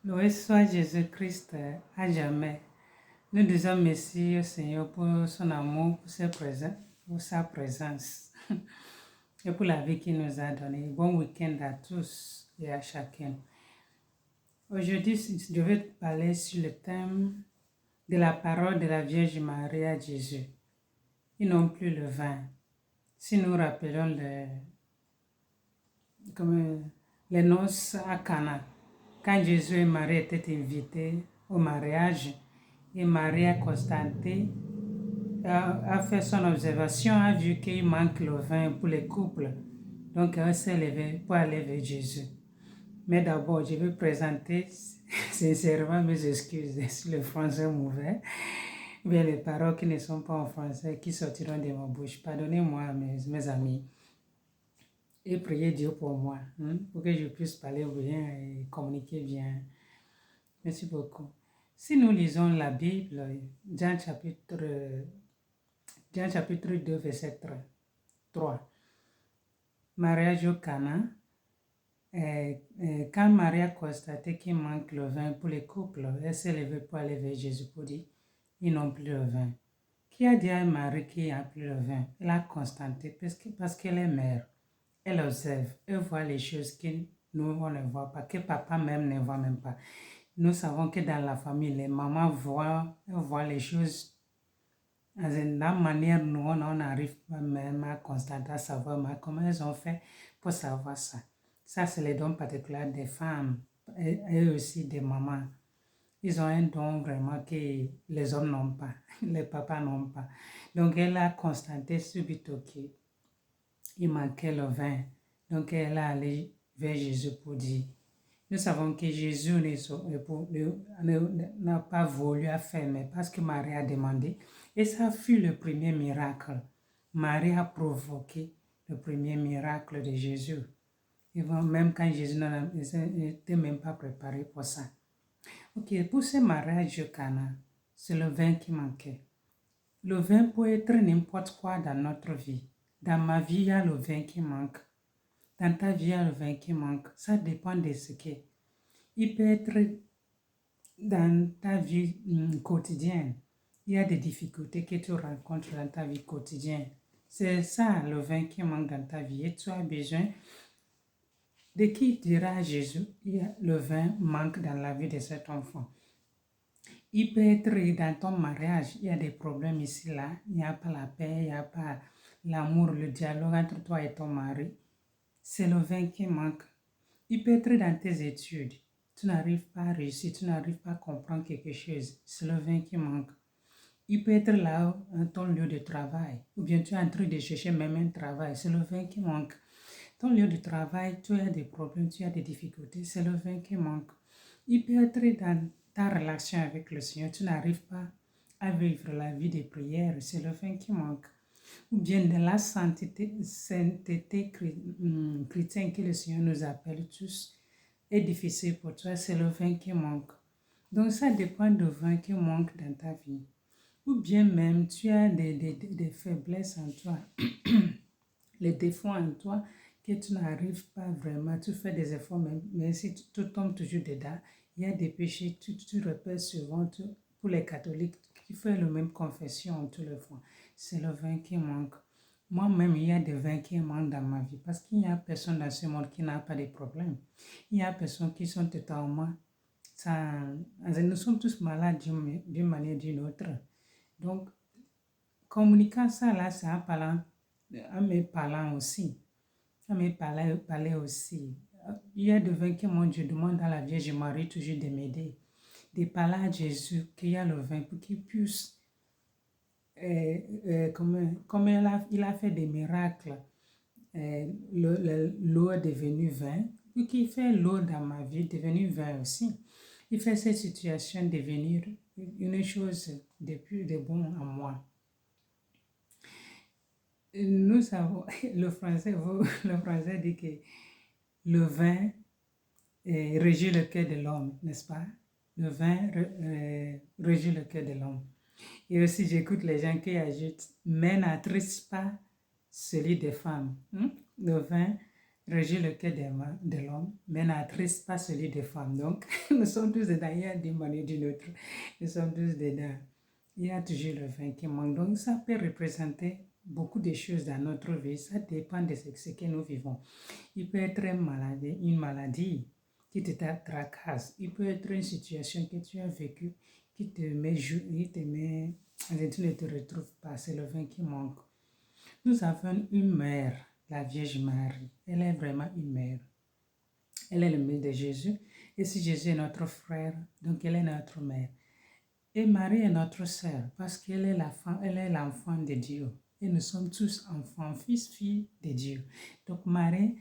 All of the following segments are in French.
Loué soit Jésus-Christ à jamais. Nous disons merci au Seigneur pour son amour, pour sa présence et pour la vie qu'il nous a donnée. Bon week-end à tous et à chacun. Aujourd'hui, je vais te parler sur le thème de la parole de la Vierge Marie à Jésus. Ils n'ont plus le vin. Si nous rappelons les noces à Cana, quand Jésus et Marie étaient invités au mariage, et Marie a constaté, a fait son observation, a vu qu'il manque le vin pour les couples. Donc, elle s'est levée pour aller vers Jésus. Mais d'abord, je vais présenter sincèrement mes excuses sur le français mauvais, bien les paroles qui ne sont pas en français, qui sortiront de ma bouche. Pardonnez-moi, mes amis, et priez Dieu pour moi, pour que je puisse parler bien et communiquer bien. Merci beaucoup. Si nous lisons la Bible, Jean chapitre 2, verset 3, mariage au Cana, quand Marie a constaté qu'il manque le vin pour les couples, elle s'est levée pour aller vers Jésus pour dire, ils n'ont plus le vin. Qui a dit à Marie qu'il n'y a plus le vin? Elle a constaté parce qu'elle est mère. Elle observe, elle voit les choses que nous, on ne voit pas, que papa même ne voit même pas. Nous savons que dans la famille, les mamans voient les choses de la manière nous, on n'arrive pas même à constater, à savoir comment elles ont fait pour savoir ça. Ça, c'est les dons particuliers des femmes et aussi des mamans. Ils ont un don vraiment que les hommes n'ont pas, les papas n'ont pas. Donc, elle a constaté subitement qu'il manquait le vin. Donc, elle est allée vers Jésus pour dire. Nous savons que Jésus n'a pas voulu faire, mais parce que Marie a demandé. Et ça fut le premier miracle. Marie a provoqué le premier miracle de Jésus. Et même quand Jésus n'était même pas préparé pour ça. Ok, pour ce mariage au Cana, c'est le vin qui manquait. Le vin peut être n'importe quoi dans notre vie. Dans ma vie, il y a le vin qui manque. Dans ta vie, il y a le vin qui manque. Ça dépend de ce qu'est. Il peut être dans ta vie quotidienne. Il y a des difficultés que tu rencontres dans ta vie quotidienne. C'est ça le vin qui manque dans ta vie. Et tu as besoin de qui dira à Jésus, le vin manque dans la vie de cet enfant. Il peut être dans ton mariage, il y a des problèmes ici, là. Il n'y a pas la paix, il n'y a pas l'amour, le dialogue entre toi et ton mari. C'est le vin qui manque. Il peut être dans tes études. Tu n'arrives pas à réussir, tu n'arrives pas à comprendre quelque chose. C'est le vin qui manque. Il peut être là, dans ton lieu de travail. Ou bien tu es en train de chercher même un travail. C'est le vin qui manque. Ton lieu de travail, tu as des problèmes, tu as des difficultés. C'est le vin qui manque. Il peut être dans ta relation avec le Seigneur. Tu n'arrives pas à vivre la vie de prière. C'est le vin qui manque. Ou bien de la sainteté chrétienne que le Seigneur nous appelle tous est difficile pour toi, c'est le vin qui manque. Donc ça dépend du vin qui manque dans ta vie. Ou bien même tu as des faiblesses en toi, les défauts en toi que tu n'arrives pas vraiment, tu fais des efforts, mais si tu tombes toujours dedans, il y a des péchés, tu repères souvent, pour les catholiques qui font la même confession tous les fois. C'est le vin qui manque. Moi-même, il y a des vins qui manquent dans ma vie parce qu'il n'y a personne dans ce monde qui n'a pas de problème. Il y a personnes qui sont totalement... nous sommes tous malades d'une manière ou d'une autre. Donc, communiquant ça là, c'est en me parlant aussi. En me parler aussi. Il y a des vins que moi, je demande à la Vierge Marie toujours de m'aider. De parler à Jésus qu'il y a le vin pour qu'il puisse... comme il a fait des miracles, l'eau est devenue vin, puis qu'il fait l'eau dans ma vie devenue vin aussi. Il fait cette situation devenir une chose de plus de bon en moi. Nous savons, le français dit que le vin régit le cœur de l'homme, n'est-ce pas? Le vin régit le cœur de l'homme. Et aussi, j'écoute les gens qui ajoutent, mais n'attriste pas celui des femmes. Le vin régit le cœur de l'homme, mais n'attriste pas celui des femmes. Donc, nous sommes tous dedans. Il y a d'une manière ou d'une autre. Nous sommes tous dedans. Il y a toujours le vin qui manque. Donc, ça peut représenter beaucoup de choses dans notre vie. Ça dépend de ce que nous vivons. Il peut être une maladie qui te tracasse. Il peut être une situation que tu as vécue qui te met, tu ne te retrouves pas. C'est le vin qui manque. Nous avons une mère, la Vierge Marie. Elle est vraiment une mère. Elle est le mère de Jésus. Et si Jésus est notre frère, donc elle est notre mère. Et Marie est notre sœur parce qu'elle est l'enfant de Dieu. Et nous sommes tous enfants, fils, filles de Dieu. Donc Marie,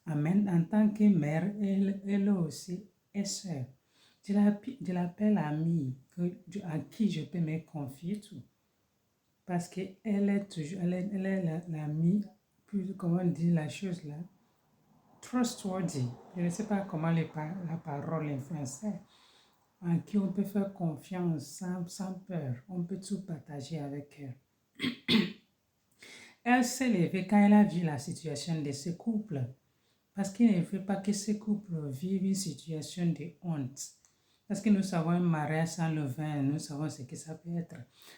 amen, en tant que mère, elle aussi est sœur. Je l'appelle amie, à qui je peux me confier tout. Parce qu'elle est toujours, elle est l'amie, comment on dit la chose là, trustworthy. Je ne sais pas comment la parole en français, en qui on peut faire confiance sans peur. On peut tout partager avec elle. Elle s'est levée quand elle a vu la situation de ce couple. Parce qu'il ne faut pas que ce couple vive une situation de honte. Parce que nous savons un mariage sans le vin, nous savons ce que ça peut être.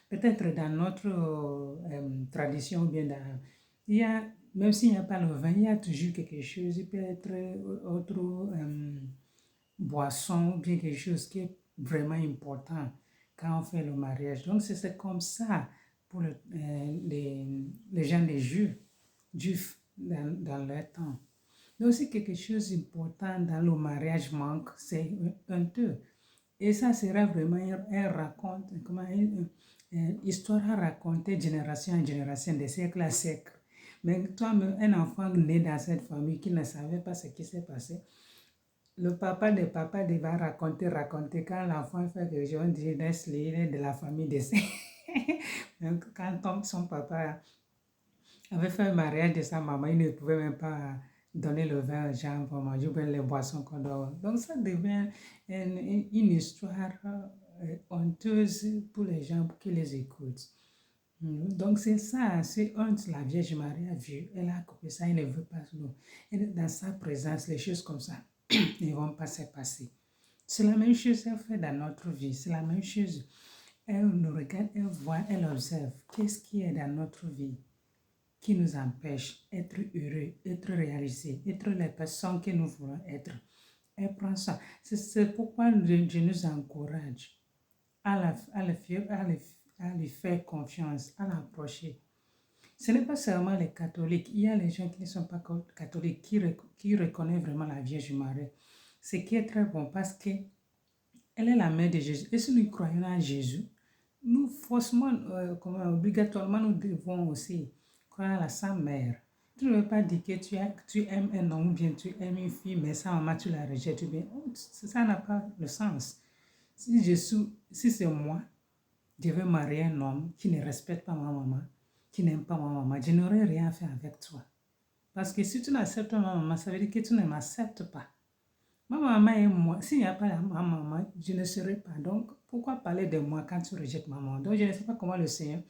Peut-être dans notre tradition, ou bien même s'il n'y a pas le vin, il y a toujours quelque chose. Il peut être autre boisson, ou bien quelque chose qui est vraiment important quand on fait le mariage. Donc c'est comme ça pour les gens des Juifs dans leur temps. Donc c'est quelque chose d'important dans le mariage manque, c'est un peu. Et ça sera vraiment une histoire à raconter de génération en génération, de siècle à siècle. Mais toi, un enfant né dans cette famille qui ne savait pas ce qui s'est passé, le papa va raconter quand l'enfant fait quelque chose, on dit Nestlé, il est de la famille de Donc quand son papa avait fait un mariage de sa maman, il ne pouvait même pas donner le vin aux gens pour manger ou bien les boissons qu'on donne. Donc ça devient une histoire honteuse pour les gens qui les écoutent. Donc c'est ça, c'est honte, la Vierge Marie a vu, elle a coupé ça, elle ne veut pas nous. Dans sa présence, les choses comme ça ne vont pas se passer. C'est la même chose qu'elle fait dans notre vie, c'est la même chose. Elle nous regarde, elle voit, elle observe. Qu'est-ce qui est dans notre vie qui nous empêche d'être heureux, être réalisé, être les personnes que nous voulons être. Elle prend ça. C'est pourquoi je nous encourage à lui faire confiance, à l'approcher. Ce n'est pas seulement les catholiques. Il y a les gens qui ne sont pas catholiques qui reconnaissent vraiment la Vierge Marie. Ce qui est très bon parce qu'elle est la mère de Jésus. Et si nous croyons en Jésus, nous forcément, obligatoirement, nous devons aussi croire à sa mère. Tu ne veux pas dire que tu aimes un homme ou bien tu aimes une fille, mais sa maman, tu la rejettes. Bien, ça n'a pas de sens. Si c'est moi, je veux marier un homme qui ne respecte pas ma maman, qui n'aime pas ma maman, je n'aurai rien à faire avec toi. Parce que si tu n'acceptes ma maman, ça veut dire que tu ne m'acceptes pas. Ma maman et moi, s'il n'y a pas ma maman, je ne serai pas. Donc, pourquoi parler de moi quand tu rejettes ma maman? Donc, je ne sais pas comment le Seigneur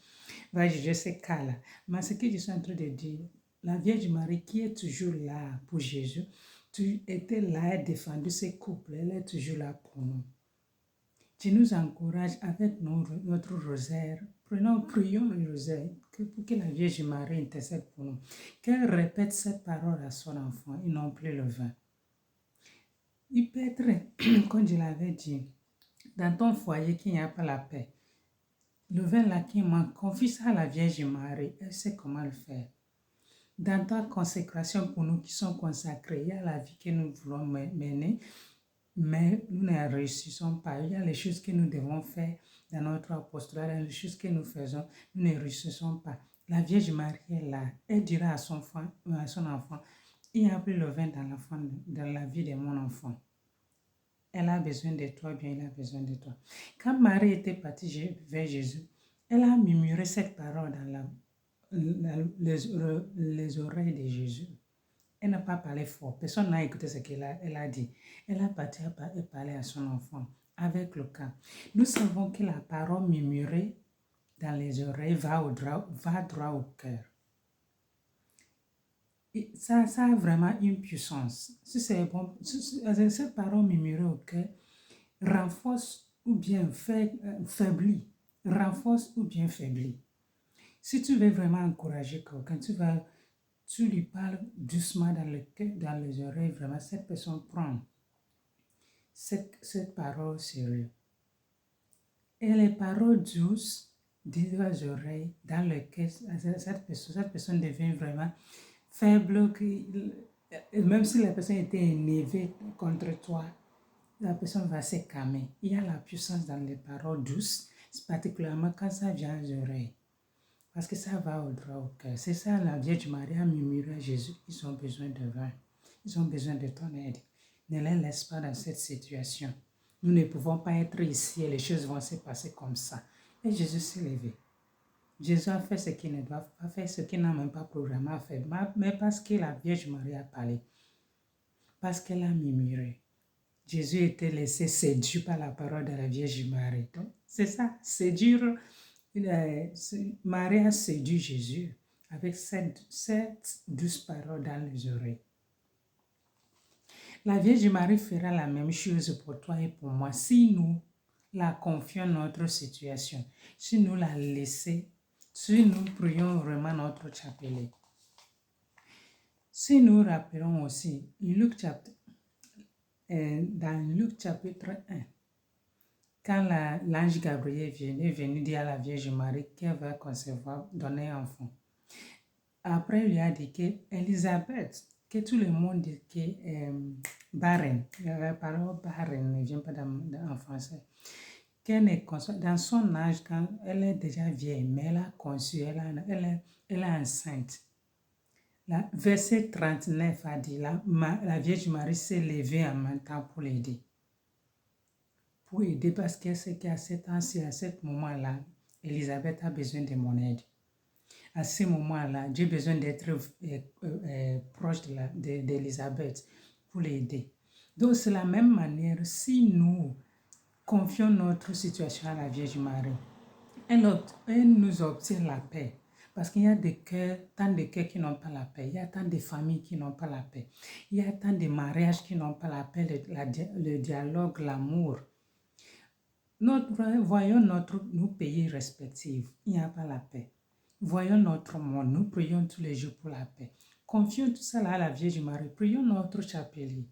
va juger ces cas-là. Mais ce que je suis en train de dire, la Vierge Marie qui est toujours là pour Jésus, tu étais là et défendu ces couples, elle est toujours là pour nous. Tu nous encourages avec notre rosaire. Prions le rosaire pour que la Vierge Marie intercède pour nous. Qu'elle répète cette parole à son enfant et non plus le vin. Il peut être, comme je l'avais dit, dans ton foyer qu'il n'y a pas la paix. Le vin là qui manque, confie ça à la Vierge Marie, elle sait comment le faire. Dans ta consécration pour nous qui sommes consacrés, il y a la vie que nous voulons mener, mais nous ne réussissons pas. Il y a les choses que nous devons faire dans notre apostolat, les choses que nous faisons, nous ne réussissons pas. La Vierge Marie est là, elle dira à son enfant, il n'y a plus le vin dans la vie de mon enfant. Elle a besoin de toi, bien il a besoin de toi. Quand Marie était partie vers Jésus, elle a murmuré cette parole dans les oreilles de Jésus. Elle n'a pas parlé fort. Personne n'a écouté ce qu'elle a dit. Elle a parti et parlé à son enfant avec le cœur. Nous savons que la parole murmurée dans les oreilles va droit au cœur. Et ça a vraiment une puissance. Si c'est bon, cette parole murmurée au cœur renforce ou bien faiblit. Renforce ou bien faiblit. Si tu veux vraiment encourager quelqu'un, tu lui parles doucement dans le cœur, dans les oreilles, vraiment, cette personne prend cette parole sérieuse. Et les paroles douces dites aux oreilles, dans le cœur, cette personne devient vraiment faible, même si la personne était énervée contre toi, la personne va se calmer. Il y a la puissance dans les paroles douces, particulièrement quand ça vient aux oreilles. Parce que ça va au droit au cœur. C'est ça, la Vierge Marie a murmuré à Jésus. Ils ont besoin de vin. Ils ont besoin de ton aide. Ne les laisse pas dans cette situation. Nous ne pouvons pas être ici et les choses vont se passer comme ça. Et Jésus s'est levé. Jésus a fait ce qu'il ne doit pas faire, ce qu'il n'a même pas programmé à faire. Mais parce que la Vierge Marie a parlé, parce qu'elle a murmuré, Jésus était laissé séduire par la parole de la Vierge Marie. Donc, c'est ça, séduire. Marie a séduit Jésus avec cette douce parole dans les oreilles. La Vierge Marie fera la même chose pour toi et pour moi si nous la confions notre situation, si nous la laissons, si nous prions vraiment notre chapelet. Si nous rappelons aussi dans Luc chapitre 1, quand l'ange Gabriel est venu dire à la Vierge Marie qu'elle va concevoir, donner un enfant. Après, il lui a dit qu'Élisabeth, que tout le monde dit que barren, la parole barren ne vient pas en français, qu'elle est dans son âge, quand elle est déjà vieille, mais elle a conçu, elle est enceinte. Verset 39 a dit, la Vierge Marie s'est levée en même temps pour l'aider. Pour aider parce qu'elle sait qu'à cet temps-ci, à ce moment-là, Élisabeth a besoin de mon aide. À ce moment-là, j'ai besoin d'être proche d'Élisabeth pour l'aider. Donc, c'est la même manière, si nous confions notre situation à la Vierge Marie, elle nous obtient la paix. Parce qu'il y a tant de cœurs qui n'ont pas la paix. Il y a tant de familles qui n'ont pas la paix. Il y a tant de mariages qui n'ont pas la paix, le dialogue, l'amour. Voyons nos pays respectifs, il n'y a pas la paix. Voyons notre monde, nous prions tous les jours pour la paix. Confions tout ça à la Vierge Marie, prions notre chapelet.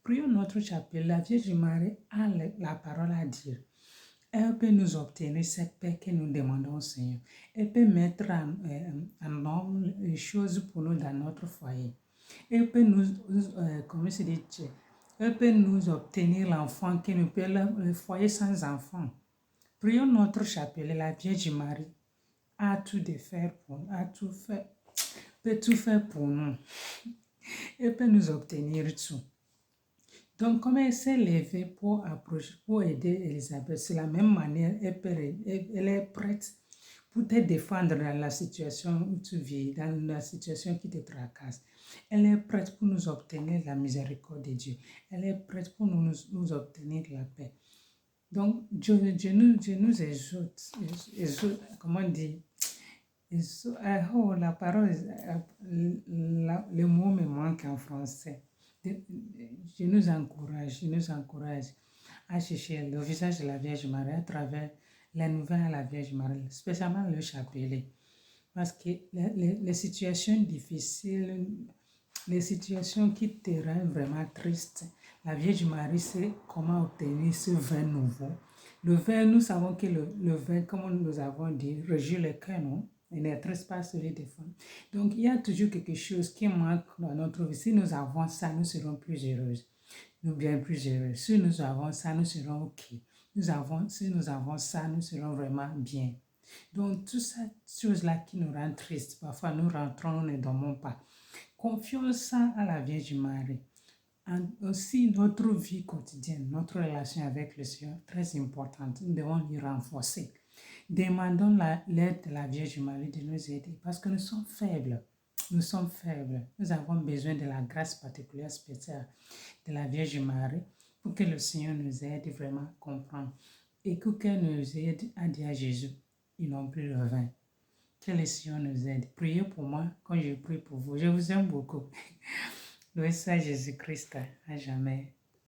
Prions notre chapelet, la Vierge Marie a la parole à dire. Elle peut nous obtenir cette paix que nous demandons au Seigneur. Elle peut mettre en ordre les choses pour nous dans notre foyer. Elle peut elle peut nous obtenir l'enfant qui nous peut le foyer sans enfant. Prions notre chapelet, la Vierge Marie a tout de faire pour nous, peut tout faire pour nous. Elle peut nous obtenir tout. Donc, comme elle s'est levée pour aider Élisabeth, c'est la même manière, elle est prête pour te défendre dans la situation où tu vis, dans la situation qui te tracasse. Elle est prête pour nous obtenir la miséricorde de Dieu. Elle est prête pour nous obtenir la paix. Donc, Dieu nous exhorte, comment on dit, la parole, le mot me manque en français. Je nous encourage à chercher le visage de la Vierge Marie à travers les nouvelles à la Vierge Marie, spécialement le chapelet. Parce que les situations difficiles, les situations qui te rendent vraiment triste, la Vierge Marie sait comment obtenir ce vin nouveau. Le vin, nous savons que le vin, comme nous avons dit, régit le cœur, non? Il n'intéresse pas celui des femmes. Donc, il y a toujours quelque chose qui manque dans notre vie. Si nous avons ça, nous serons plus heureuses. Nous bien plus heureux. Si nous avons ça, nous serons OK. Si nous avons ça, nous serons vraiment bien. Donc, toutes ces choses-là qui nous rendent tristes, parfois nous rentrons, nous ne dormons pas. Confions ça à la Vierge Marie. Aussi, notre vie quotidienne, notre relation avec le Seigneur, très importante. Nous devons lui renforcer. Demandons l'aide de la Vierge Marie de nous aider parce que nous sommes faibles. Nous sommes faibles. Nous avons besoin de la grâce particulière, spéciale de la Vierge Marie pour que le Seigneur nous aide vraiment à comprendre et qu'elle nous aide à dire à Jésus, ils n'ont plus le vin. Que le Seigneur nous aide. Priez pour moi quand je prie pour vous. Je vous aime beaucoup. Loué soit Jésus-Christ à jamais.